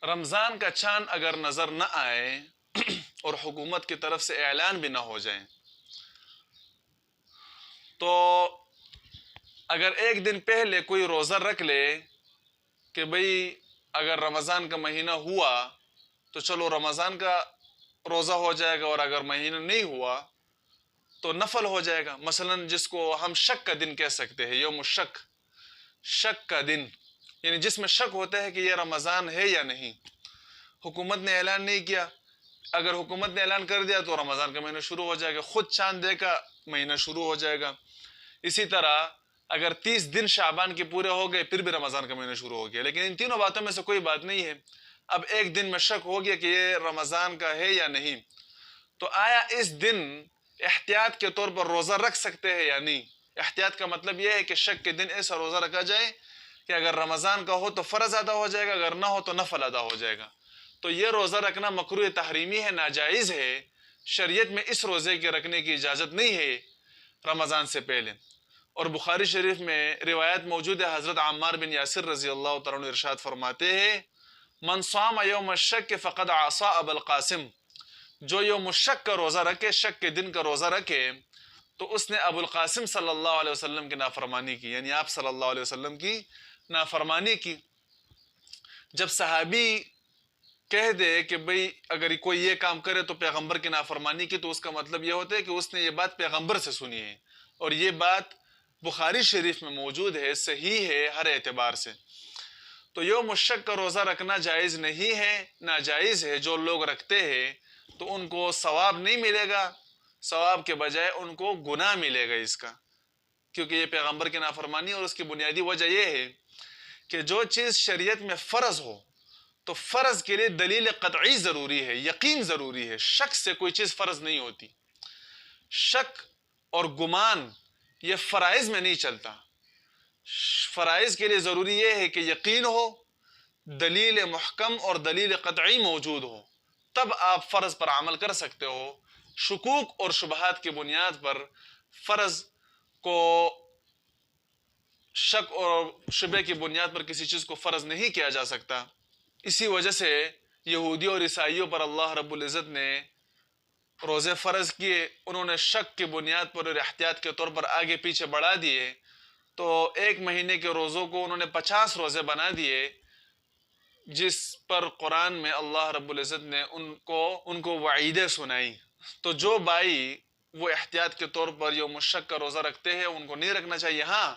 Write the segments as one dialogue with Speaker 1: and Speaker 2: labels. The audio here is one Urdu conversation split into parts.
Speaker 1: رمضان کا چاند اگر نظر نہ آئے اور حکومت کی طرف سے اعلان بھی نہ ہو جائے تو اگر ایک دن پہلے کوئی روزہ رکھ لے کہ بھئی اگر رمضان کا مہینہ ہوا تو چلو رمضان کا روزہ ہو جائے گا، اور اگر مہینہ نہیں ہوا تو نفل ہو جائے گا. مثلا جس کو ہم شک کا دن کہہ سکتے ہیں، یوم الشک، شک کا دن، یعنی جس میں شک ہوتا ہے کہ یہ رمضان ہے یا نہیں. حکومت نے اعلان نہیں کیا، اگر حکومت نے اعلان کر دیا تو رمضان کا مہینہ شروع ہو جائے گا، خود چاند دے کا مہینہ شروع ہو جائے گا. اسی طرح اگر 30 دن شعبان کے پورے ہو گئے پھر بھی رمضان کا مہینہ شروع ہو گیا. لیکن ان تینوں باتوں میں سے کوئی بات نہیں ہے. اب ایک دن میں شک ہو گیا کہ یہ رمضان کا ہے یا نہیں، تو آیا اس دن احتیاط کے طور پر روزہ رکھ سکتے ہیں یا نہیں؟ احتیاط کا مطلب یہ ہے کہ شک کے دن ایسا روزہ رکھا جائے کہ اگر رمضان کا ہو تو فرض ادا ہو جائے گا، اگر نہ ہو تو نفل ادا ہو جائے گا. تو یہ روزہ رکھنا مکروہ تحریمی ہے، ناجائز ہے. شریعت میں اس روزے کے رکھنے کی اجازت نہیں ہے رمضان سے پہلے. اور بخاری شریف میں روایت موجود ہے، حضرت عمار بن یاسر رضی اللہ تعالیٰ عنہ ارشاد فرماتے ہیں، من صام یوم الشک فقد عصى ابا القاسم، جو یوم الشک کا روزہ رکھے، شک کے دن کا روزہ رکھے، تو اس نے ابو القاسم صلی اللہ علیہ وسلم کی نافرمانی کی، یعنی آپ صلی اللہ علیہ وسلم کی نافرمانی کی. جب صحابی کہہ دے کہ بھئی اگر کوئی یہ کام کرے تو پیغمبر کی نافرمانی کی، تو اس کا مطلب یہ ہوتا ہے کہ اس نے یہ بات پیغمبر سے سنی ہے، اور یہ بات بخاری شریف میں موجود ہے، صحیح ہے ہر اعتبار سے. تو یوم الشک کا روزہ رکھنا جائز نہیں ہے، ناجائز ہے. جو لوگ رکھتے ہیں تو ان کو ثواب نہیں ملے گا، ثواب کے بجائے ان کو گناہ ملے گا اس کا، کیونکہ یہ پیغمبر کی نافرمانی. اور اس کی بنیادی وجہ یہ ہے کہ جو چیز شریعت میں فرض ہو تو فرض کے لیے دلیل قطعی ضروری ہے، یقین ضروری ہے. شک سے کوئی چیز فرض نہیں ہوتی. شک اور گمان یہ فرائض میں نہیں چلتا. فرائض کے لیے ضروری یہ ہے کہ یقین ہو، دلیل محکم اور دلیل قطعی موجود ہو، تب آپ فرض پر عمل کر سکتے ہو. شکوک اور شبہات کی بنیاد پر فرض کو، شک اور شبہ کی بنیاد پر کسی چیز کو فرض نہیں کیا جا سکتا. اسی وجہ سے یہودیوں اور عیسائیوں پر اللہ رب العزت نے روزے فرض کیے، انہوں نے شک کی بنیاد پر اور احتیاط کے طور پر آگے پیچھے بڑھا دیے، تو ایک مہینے کے روزوں کو انہوں نے 50 روزے بنا دیے، جس پر قرآن میں اللہ رب العزت نے ان کو وعیدیں سنائی. تو جو بھائی وہ احتیاط کے طور پر یوم الشک کا روزہ رکھتے ہیں ان کو نہیں رکھنا چاہیے. ہاں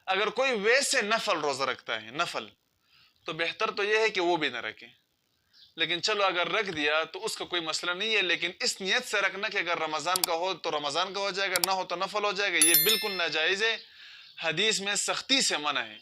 Speaker 1: اگر کوئی ویسے نفل روزہ رکھتا ہے، نفل، تو بہتر تو یہ ہے کہ وہ بھی نہ رکھیں. لیکن چلو اگر رکھ دیا تو اس کا کوئی مسئلہ نہیں ہے، لیکن اس نیت سے رکھنا کہ اگر رمضان کا ہو تو رمضان کا ہو جائے گا، نہ ہو تو نفل ہو جائے گا، یہ بالکل ناجائز ہے. حدیث میں سختی سے منع ہے.